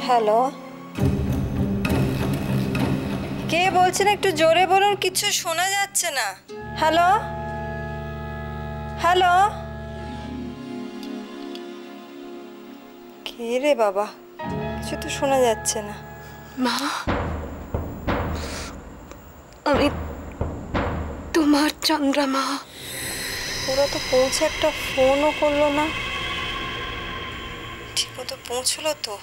Hello, কে বলছেন? একটু জোরে বলুন, কিছু শোনা যাচ্ছে না। হ্যালো হ্যালো, কে রে বাবা? কিছু তো শোনা যাচ্ছে না। মা, আমি তোমার চন্দ্রা মা। ওরা তো পৌঁছে একটা ফোনও করলো না। ঠিক মতো পৌঁছলো তো?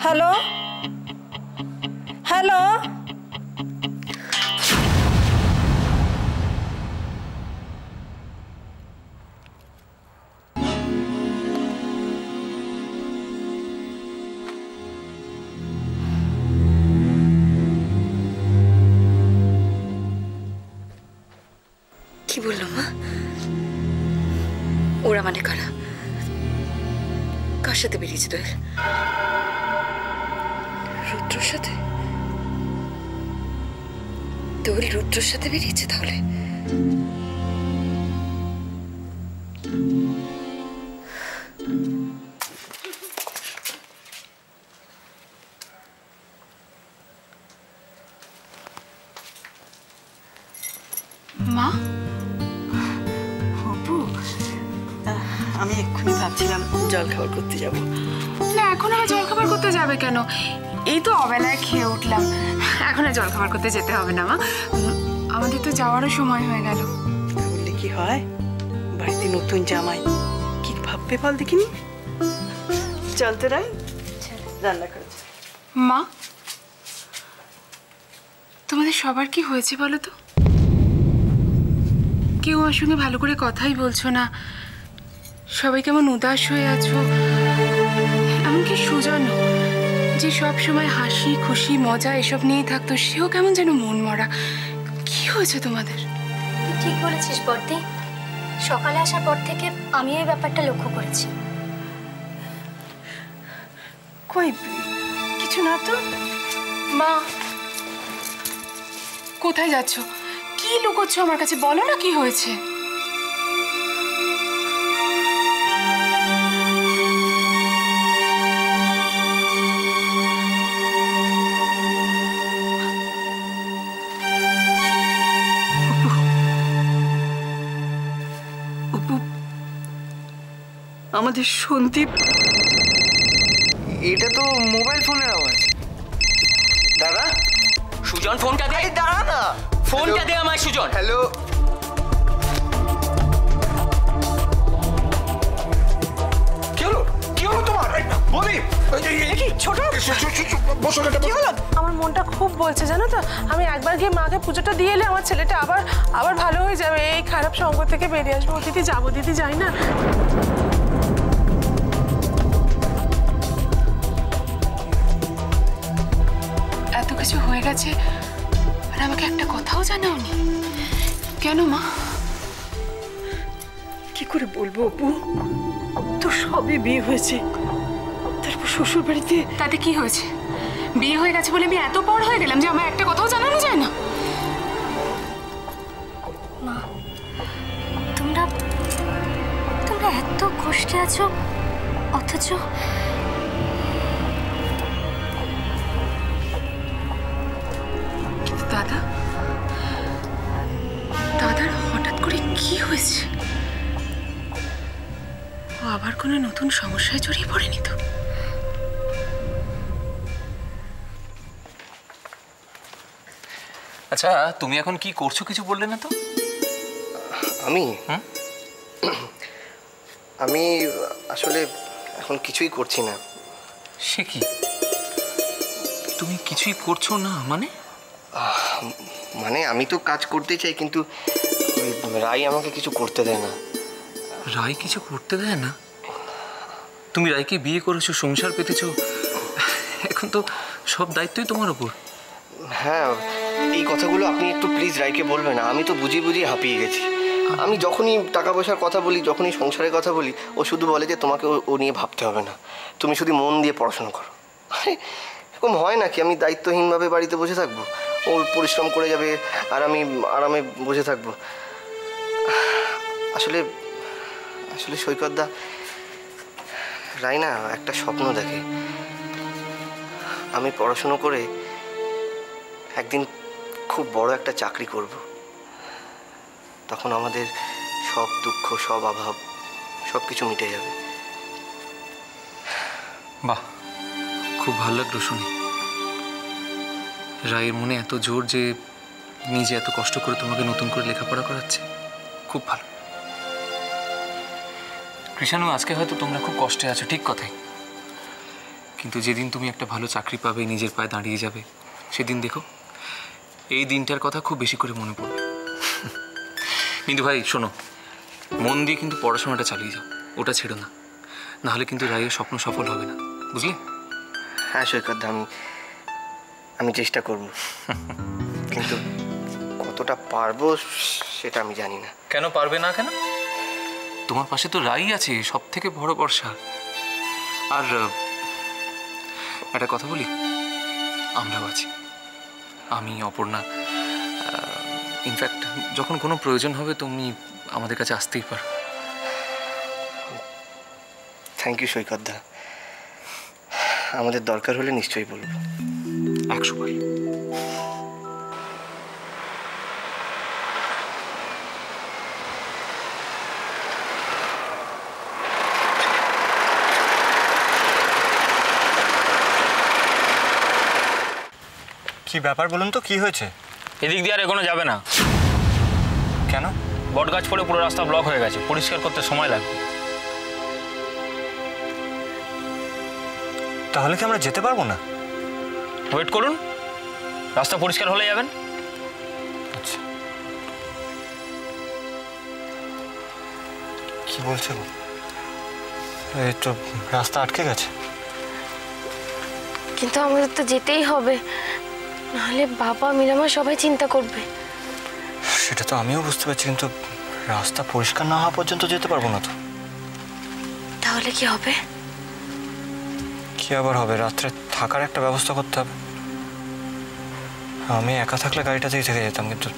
হ্যালো হ্যালো, কি বললো মা? ওরা মানে কারা? কার সাথে বেরিয়েছে তোর? রুদ্রর সাথে? তোর রুদ্রর সাথে বেরিয়েছে তাহলে? মা, অপু, আমি এক্ষুনি ভাবছিলাম জলখাবার করতে যাব। না, এখন আর জলখাবার করতে যাবে কেন? এই তো অবেলায় খেয়ে উঠলাম, এখন আর জলখাবার করতে যেতে হবে না মা। আমাদের তো যাওয়ারও সময় হয়ে গেল। বললে কি হয়, বাড়িতে নতুন জামাই কি ভাববে বল দেখিনি। চলতে রাই রান্না করেছে। মা, তোমাদের সবার কি হয়েছে বলো তো? কেউ আমার সঙ্গে ভালো করে কথাই বলছো না, সবাই কেমন উদাস হয়ে আছো। এমনকি সুজনও, যে সব সময় হাসি খুশি মজা এসব নিয়েই থাকতো, সেও কেমন যেন মন মরা। কি হয়েছে তোমাদের? তুই ঠিক বলেছিস বর্দি। সকালে আসার পর থেকে আমি এই ব্যাপারটা লক্ষ্য করেছি। কই কিছু না তো। মা, কোথায় যাচ্ছ? কি লুকোচ্ছ আমার কাছে? বলো না কি হয়েছে। অপু, আমাদের সন্দীপ। এটা তো মোবাইল ফোনের আওয়াজ। দাদা, সুজন ফোনটা দে। দাঁড়া না, ফোনটা দে আমায় সুজন। হ্যালো, কি হলো? কি হলো তোমার? বলি ছোট কি হলো? আমার মনটা খুব বলছে জানো তো, আমি একবার গিয়ে মাকে পুজোটা দিয়ে এলে আমার ছেলেটা আবার ভালো হয়ে যাবে। এই খারাপ সঙ্গ থেকে বেরিয়ে আসবো। দিদি যাবো, দিদি যাই না। এত কিছু হয়ে গেছে আর আমাকে একটা কথাও জানাওনি কেন মা? কি করে বলবো অপু, তো সবে বিয়ে হয়েছে, তারপর শ্বশুর বাড়িতে। তাতে কি হয়েছে? বিয়ে হয়ে গেছে বলে আমি এত বড় হয়ে গেলাম যে আমার একটা কথাও জানানো যায় না? মা, তোমরা এত কষ্টে আছো, অথচ দাদার হঠাৎ করে কি হয়েছে? ও আবার কোনো নতুন সমস্যায় জড়িয়ে পড়েনি তো? আচ্ছা, তুমি এখন কি করছো কিছু বললে না তো? আমি আসলে এখন কিছুই করছি না। সে কি, তুমি কিছুই করছো না মানে? মানে আমি তো কাজ করতে চাই, কিন্তু রাই আমাকে কিছু করতে দেয় না। রাই কিছু করতে দেয় না? তুমি রাইকে বিয়ে করেছো, সংসার পেতেছো, এখন তো সব দায়িত্বই তোমার উপর। হ্যাঁ, এই কথাগুলো আপনি একটু প্লিজ রাইকে বলবেন। আমি তো বুঝিয়ে হাঁপিয়ে গেছি। আমি যখনই টাকা পয়সার কথা বলি, যখনই সংসারের কথা বলি, ও শুধু বলে যে তোমাকে ও নিয়ে ভাবতে হবে না, তুমি শুধু মন দিয়ে পড়াশোনা করো। এরকম হয় নাকি? আমি দায়িত্বহীনভাবে বাড়িতে বসে থাকবো? ও পরিশ্রম করে যাবে আর আমি আরামে বসে থাকবো? আসলে সৈকতদা, রাইনা একটা স্বপ্ন দেখে, আমি পড়াশুনো করে একদিন খুব বড় একটা চাকরি করব। তখন আমাদের সব দুঃখ, সব অভাব, সব কিছু মিটে যাবে। বাহ, খুব ভালো লাগলো শুনে। রায়ের মনে এত জোর যে নিজে এত কষ্ট করে তোমাকে নতুন করে লেখাপড়া করাচ্ছে, খুব ভালো। কৃষাণু, আজকে হয়তো তোমরা খুব কষ্টে আছো, ঠিক কথাই, কিন্তু যেদিন তুমি একটা ভালো চাকরি পাবে, নিজের পায়ে দাঁড়িয়ে যাবে, সেদিন দেখো এই দিনটার কথা খুব বেশি করে মনে পড়বে। কিন্তু ভাই শোনো, মন দিয়ে কিন্তু পড়াশোনাটা চালিয়ে যাও, ওটা ছেড়ো না, নাহলে কিন্তু রায়ের স্বপ্ন সফল হবে না, বুঝলে? হ্যাঁ সৈকত, আমি চেষ্টা করব, কিন্তু কতটা পারবো সেটা আমি জানি না। কেন পারবে না? কেন? তোমার পাশে তো রাই আছে, সব থেকে বড় ভরসা। আর একটা কথা বলি, আমরাও আছি, আমি, অপর্ণা। ইনফ্যাক্ট যখন কোনো প্রয়োজন হবে তুমি আমাদের কাছে আসতেই পারো। থ্যাংক ইউ সৈকত দা, আমাদের দরকার হলে নিশ্চয়ই বলবো। 100 বার। কি ব্যাপার বলুন তো, কি হয়েছে? এদিক দিয়ে আর এগোনো যাবে না। কেন? বটগাছ পড়ে পুরো রাস্তা ব্লক হয়ে গেছে, পরিষ্কার করতে সময় লাগবে। তাহলে কি আমরা যেতে পারবো না? ওয়েট করুন, রাস্তা পরিষ্কার হলে যাবেন। আচ্ছা, কি বলছে? এই তো রাস্তা আটকে গেছে। কিন্তু আমাদের তো যেতেই হবে, নাহলে বাবা, মিরামা সবাই চিন্তা করবে। সেটা তো আমিও বুঝতে পারছি, কিন্তু রাস্তা পরিষ্কার না হওয়া পর্যন্ত যেতে পারবো না তো। তাহলে কি হবে? কি আবার হবে, রাত্রে থাকার একটা ব্যবস্থা করতে হবে। আমি একা থাকলে গাড়িটাতেই থেকে যেতাম, কিন্তু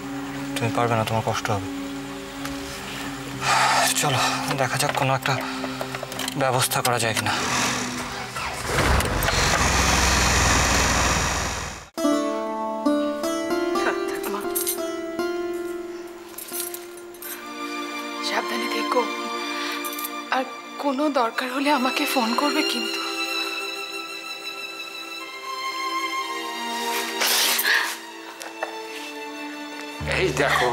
তুমি পারবে না, তোমার কষ্ট হবে। চলো দেখা যাক কোনো একটা ব্যবস্থা করা যায় কিনা। সাবধানে থেকো, আর কোনো দরকার হলে আমাকে ফোন করবে কিন্তু। এই দেখো,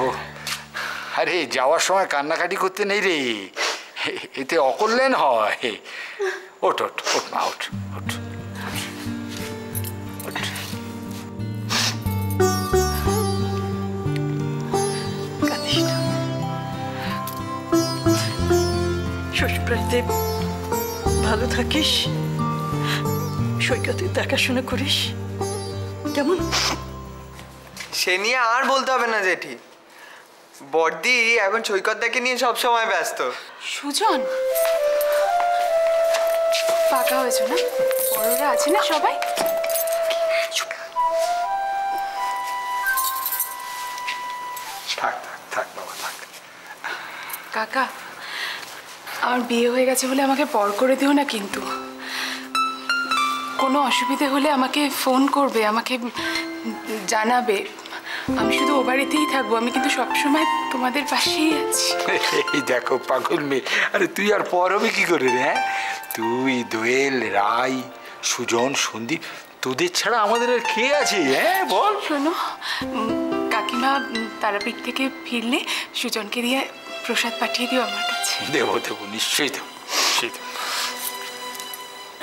আরে যাওয়ার সময় কান্নাকাটি করতে নেই রে, এতে অকল্যাণ হয়। ওঠ ওঠ ওঠ মা, ওঠ ওঠ। শ্বশুরবাড়িতে ভালো থাকিস, সৈকতের দেখাশোনা করিস, কেমন? সে নিয়ে আর বলতে হবে না জেঠি, বড়দি এখন সৈকতদাকে নিয়ে সব সময় ব্যস্ত। সুজন, পাকা হয়েছে না? বড়রা আছে না সবাই? থাক থাক থাক বাবা, থাক। কাকা, আমার বিয়ে হয়ে গেছে বলে আমাকে পর করে দিও না কিন্তু। কোনো অসুবিধে হলে আমাকে ফোন করবে, আমাকে জানাবে। আমি শুধু ও বাড়িতেই থাকবো, আমি কিন্তু সবসময় তোমাদের পাশেই আছি। এই দেখো পাগল মেয়ে, আরে তুই আর পর হবে কি করে রে? হ্যাঁ, তুই, দোয়েল, রাই, সুজন, সন্দীপ, তোদের ছাড়া আমাদের আর কে আছে? হ্যাঁ বল। শোনো, কাকিমা তারাপীঠ থেকে ফিরলে সুজনকে দিয়ে প্রসাদ পাঠিয়ে দিও আমার কাছে। দেবো দেবো, নিশ্চয়ই দেবো, নিশ্চয়ই দেবো।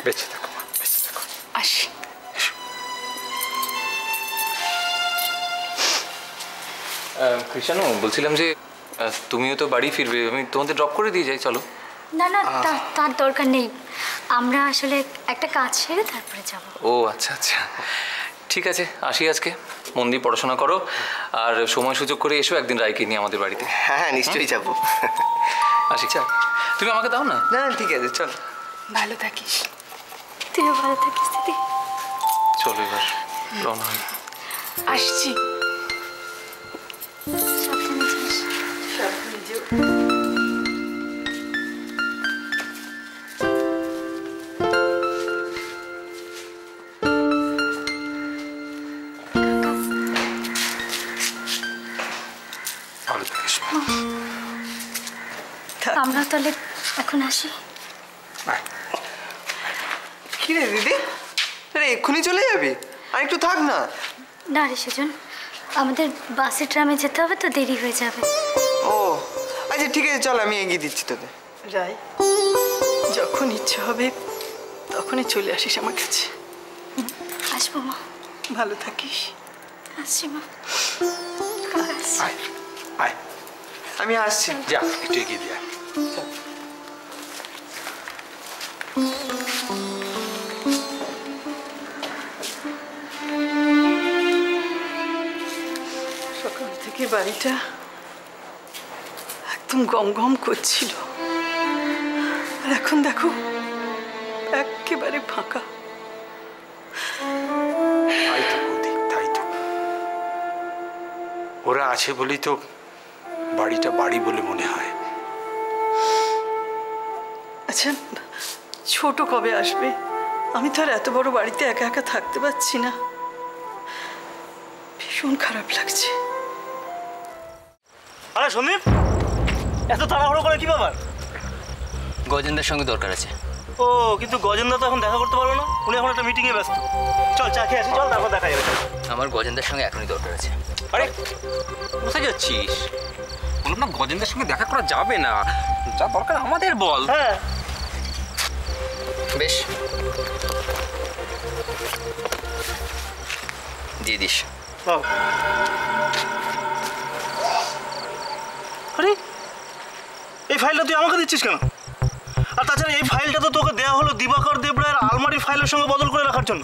বেঁচে থাকো মা, বেঁচে থাকো। আসি। কৃষাণু, বলছিলাম যে তুমিও তো বাড়ি ফিরবে, আমি তোমাদের ড্রপ করে দিয়ে যাই, চলো। না না, তার দরকার নেই, আমরা আসলে একটা কাজ সেরে তারপরে যাব। ও আচ্ছা আচ্ছা, ঠিক আছে, আসি আজকে। মন দিয়ে পড়াশোনা করো, আর সময় সুযোগ করে এসো একদিন রায়কে নিয়ে আমাদের বাড়িতে। হ্যাঁ হ্যাঁ, নিশ্চয়ই যাবো। আসি, চল। তুমি আমাকে দাও না? না ঠিক আছে, চল। ভালো থাকিস। তুইও ভালো থাকিস দিদি। চলো এবার রওনা হই। আসছি। সাবধানে যাস। সাবধানে যেও। আমরা তাহলে এখন আসি। কি রে দিদি, আরে এক্ষুনি চলে যাবি? আর একটু থাক না। না রে সুজন, আমাদের বাসে ট্রামে যেতে হবে তো, দেরি হয়ে যাবে। ও আচ্ছা ঠিক আছে, চল আমি এগিয়ে দিচ্ছি তোকে। রাই, যখন ইচ্ছে হবে তখনই চলে আসিস আমার কাছে। আসবো মা। ভালো থাকিস। আসছি মা। আয় আয়, আমি আসছি। যা একটু এগিয়ে দিয়ে আয়। সকাল থেকে বাড়িটা একদম গম গম করছিল, আর এখন দেখো একেবারে ফাঁকা। তাই তো বৌদি, তাই তো। ওরা আছে বলেই তো বাড়িটা বাড়ি বলে মনে হয়। আচ্ছা, ছোট কবে আসবে? আমি তো আর এত বড় বাড়িতে একা একা থাকতে পারছি না, ভীষণ খারাপ লাগছে। আরে সন্দীপ, এত তাড়াহুড়ো করে কি ব্যাপার? গজেন্দ্রের সঙ্গে দরকার আছে। ও, কিন্তু গজেন্দ্র তো এখন দেখা করতে পারবো না, উনি এখন একটা মিটিংয়ে ব্যস্ত। চল চা খেয়ে আসি, চল, তারপর দেখা যাবে। আমার গজেন্দ্রের সঙ্গে এখনই দরকার আছে। আরে কোথায় যাচ্ছিস? বললাম না গজেন্দ্রের সঙ্গে দেখা করা যাবে না, যা দরকার আমাদের বল। হ্যাঁ বেশ, দিয়ে দিস। আরে এই ফাইলটা তুই আমাকে দিচ্ছিস কেন? আর তাছাড়া এই ফাইলটা তো তোকে দেওয়া হলো দিবাকর দেবরায়ের আলমারি ফাইলের সঙ্গে বদল করে রাখার জন্য।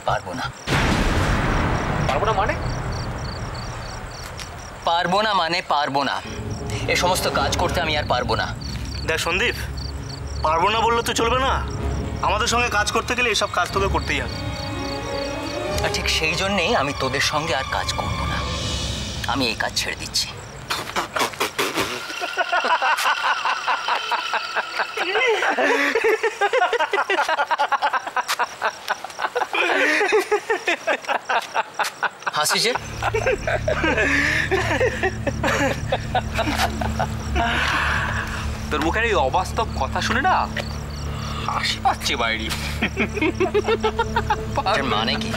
পারবো না। পারবো না মানে? পারবো না মানে পারবো না। এ সমস্ত কাজ করতে আমি আর পারবো না। দেখ সন্দীপ, পারবো না বললে তো চলবে না। আমাদের সঙ্গে কাজ করতে গেলে এসব কাজ তোকে করতেই হবে। আর ঠিক সেই জন্যেই আমি তোদের সঙ্গে আর কাজ করবো না। আমি এই কাজ ছেড়ে দিচ্ছি। হাসি যে তোর মুখের এই অবাস্তব কথা শুনে না হাসি পাচ্ছে বাইরে। মানে কি?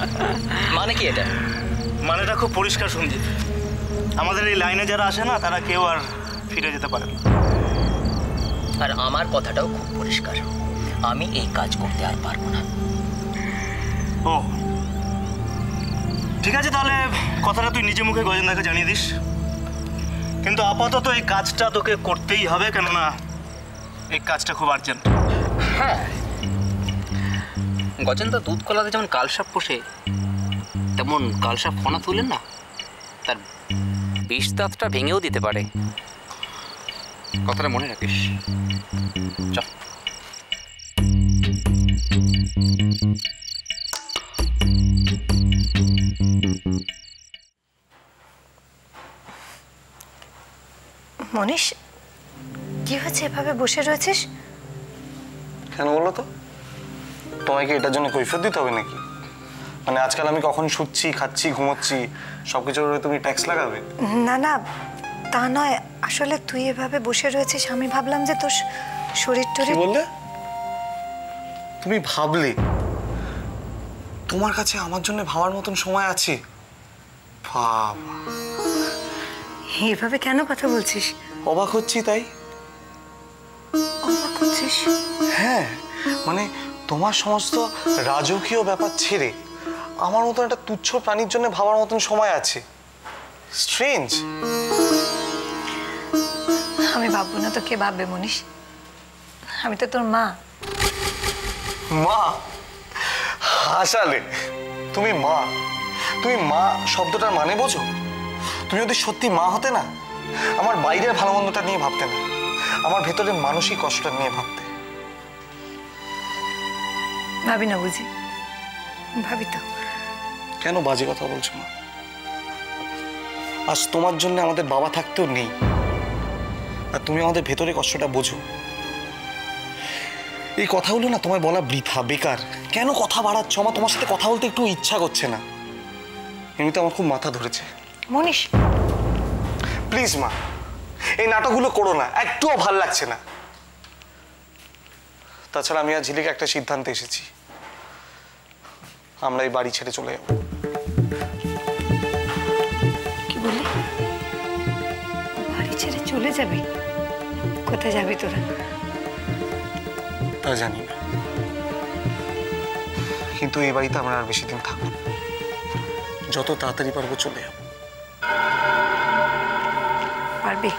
মানে কি এটা? মানেটা খুব পরিষ্কার সঞ্জীব, আমাদের এই লাইনে যারা আসে না তারা কেউ আর ফিরে যেতে পারে না। আর আমার কথাটাও খুব পরিষ্কার, আমি এই কাজ করতে আর পারবো না। ও ঠিক আছে, তাহলে কথাটা তুই নিজে মুখে গজেন্দ্রকে জানিয়ে দিস। কিন্তু আপাতত এই কাজটা তোকে করতেই হবে, কেননা এই কাজটা খুব আর্জেন্ট। হ্যাঁ, গজেন্দ্র দুধ কলাতে যেমন কালসাপ পোষে, তেমন কালসাপ ফোনা তুলেন না, তার বিষ দাঁতটা ভেঙেও দিতে পারে। কথাটা মনে রাখিস। চল। মনীষ, কি হচ্ছে এভাবে বসে রয়েছিস? কেন বলো তো? তোমায় কি এটার জন্য কৈফিয়ত দিতে হবে নাকি? মানে আজকাল আমি কখন শুচ্ছি, খাচ্ছি, ঘুমোচ্ছি, সবকিছুর উপরে তুমি ট্যাক্স লাগাবে? না না, তা নয়, আসলে তুই এভাবে বসে রয়েছিস, আমি ভাবলাম যে তোর শরীর টরীর। কি বললে? তুমি ভাবলে? তোমার কাছে আমার জন্য ভাবার মতন সময় আছে? বাবা, এভাবে কেন কথা বলছিস? অবাক হচ্ছি তাই। অবাক হচ্ছিস? হ্যাঁ, মানে তোমার সমস্ত রাজকীয় ব্যাপার ছেড়ে আমার মতন একটা তুচ্ছ প্রাণীর জন্য ভাবার মতন সময় আছে। স্ট্রেঞ্জ। আমি ভাববো না তো কে ভাববে মনীষ? আমি তো তোর মা। মা? হাসালে। তুমি মা? তুমি মা শব্দটার মানে বোঝো? তুমি যদি সত্যি মা হতে না, আমার বাইরের ভালো মন্দটা নিয়ে ভাবতে না, আমার ভেতরে মানসিক কষ্টটা নিয়ে ভাবতে। ভাবি না বুঝি? ভাবি তো। কেন বাজে কথা বলছো মা? আজ তোমার জন্য আমাদের বাবা থাকতেও নেই, আর তুমি আমাদের ভেতরে কষ্টটা বোঝো। এই কথাগুলো না তোমায় বলা বৃথা, বেকার। কেন কথা বাড়াচ্ছ? আমার তোমার সাথে কথা বলতে একটু ইচ্ছা করছে না। এমনিতে আমার খুব মাথা ধরেছে। মনীষ প্লিজ মা, এই নাটকগুলো করো না, একটুও ভাল লাগছে না। তাছাড়া আমি আর ঝিলিক একটা সিদ্ধান্তে এসেছি, আমরা এই বাড়ি ছেড়ে চলে যাবো। কি বললি? বাড়ি ছেড়ে চলে যাবি? কোথায় যাবি তোরা? তা জানি না, কিন্তু এই বাড়িতে আমরা আর বেশি দিন থাকবো না, যত তাড়াতাড়ি পারবো চলে যাবো। পারবি?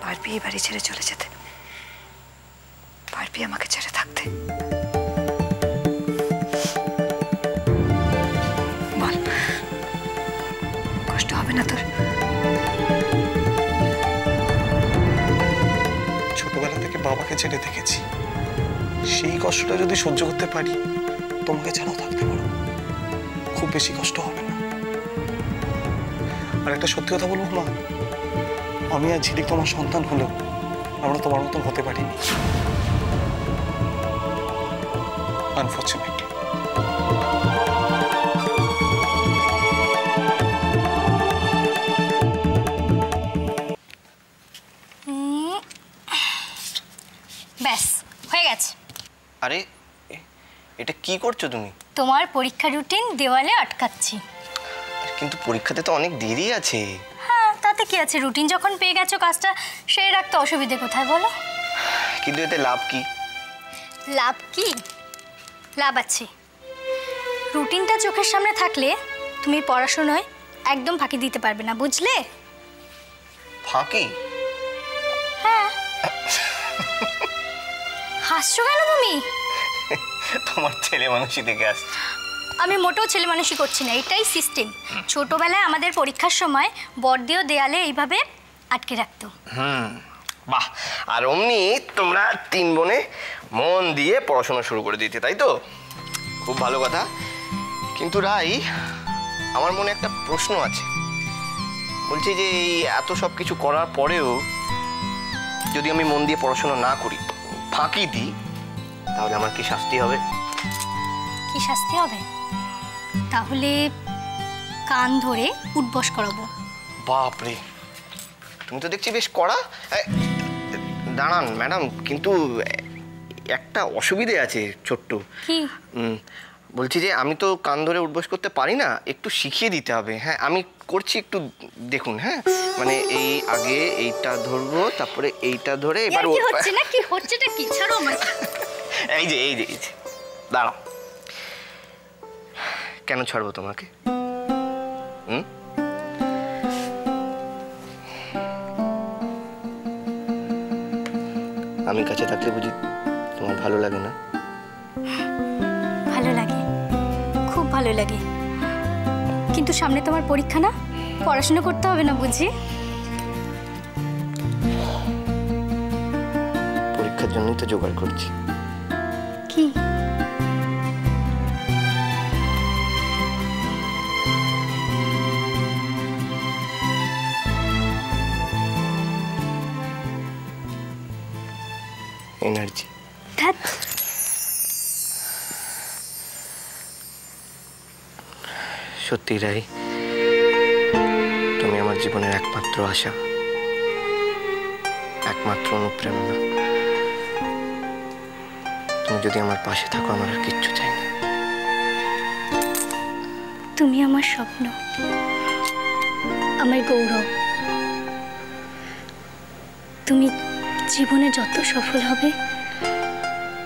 পারবি এই বাড়ি ছেড়ে চলে যেতে? পারবি আমাকে ছেড়ে থাকতে? বল, কষ্ট হবে না তোর? ছোটবেলা থেকে বাবাকে ছেড়ে দেখেছি, সেই কষ্টটা যদি সহ্য করতে পারি, তোমাকে ছাড়াও থাকতে পারো, খুব বেশি কষ্ট হবে না। আর একটা সত্যি কথা বলবো মা, আমি আর ঝিলিক তোমার সন্তান হলেও আমরা তোমার মতন হতে পারিনি, আনফর্চুনেটলি। ব্যাস হয়ে গেছে। আরে এটা কি করছো তুমি? তোমার পরীক্ষা রুটিন দেওয়ালে আটকাচ্ছি। কিন্তু পরীক্ষাতে তো অনেক দেরি আছে। হ্যাঁ, তাতে কি আছে, রুটিন যখন পেয়ে গেছো কাজটা সেই রাখতে অসুবিধে কোথায় বলো? কিন্তু এতে লাভ কি? লাভ কি? লাভ আছে। রুটিনটা চোখের সামনে থাকলে তুমি পড়াশোনায় একদম ফাঁকি দিতে পারবে না, বুঝলে? ফাঁকি? হ্যাঁ। হাসছো কেন তুমি? তোমার ছেলে মানুষই দেখে আসছে। আমি মোটেও ছেলে মানুষই করছি না, এটাই সিস্টেম। ছোটবেলায় আমাদের পরীক্ষার সময় বড়দিও দেয়ালে এইভাবে আটকে রাখতো। বাহ, আর অমনি তোমরা 3 বোনে মন দিয়ে পড়াশোনা শুরু করে দিতে, তাই তো? খুব ভালো কথা। কিন্তু রাই, আমার মনে একটা প্রশ্ন আছে। বলছি যে এই এত সব কিছু করার পরেও যদি আমি মন দিয়ে পড়াশোনা না করি, ফাঁকি দিই, তাহলে আমার কি শাস্তি হবে? কি শাস্তি হবে? তাহলে কান ধরে উঠবস করাবো। বাপরে, তুমি তো দেখছি বেশ কড়া। দাঁড়ান ম্যাডাম, কিন্তু একটা অসুবিধে আছে ছোট্ট। কি? বলছি যে আমি তো কান ধরে উঠবস করতে পারি না, একটু শিখিয়ে দিতে হবে। হ্যাঁ, আমি করছি, একটু দেখুন। হ্যাঁ, মানে এই আগে এইটা ধরবো, তারপরে এইটা ধরে এবার কি হচ্ছে না, কি হচ্ছেটা কি? ছাড়ো আমাকে। এই যে এই যে এই যে দাঁড়াও। কেন ছাড়বো তোমাকে? আমি কাছে থাকলে বুঝি তোমার ভালো লাগে না? ভালো লাগে, খুব ভালো লাগে। কিন্তু সামনে তোমার পরীক্ষা না, পড়াশোনা করতে হবে না বুঝি? পরীক্ষার জন্যই তো জোগাড় করছি। কি? এনার্জি। সত্যি রাই, তুমি আমার জীবনের একমাত্র আশা, একমাত্র অনুপ্রেরণা। তুমি যদি আমার পাশে থাকো, আমার আর কিচ্ছু চাই না। তুমি আমার স্বপ্ন, আমার গৌরব। তুমি জীবনে যত সফল হবে,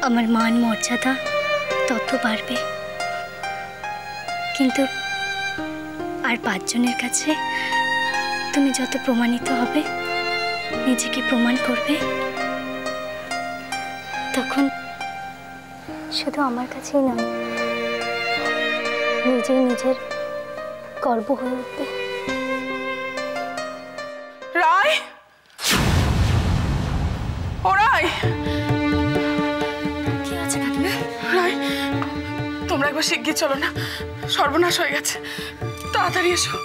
আমার মান মর্যাদা তত বাড়বে। কিন্তু আর 5 জনের কাছে তুমি যত প্রমাণিত হবে, নিজেকে প্রমাণ করবে, তখন শুধু আমার কাছেই নয়, নিজেই নিজের গর্ব হয়ে উঠবে। রায়, ও রায়, কি আছে কাকিমা? রায়, তোমরা একবার শিগগির চলো না, সর্বনাশ হয়ে গেছে, তাড়াতাড়ি এসো।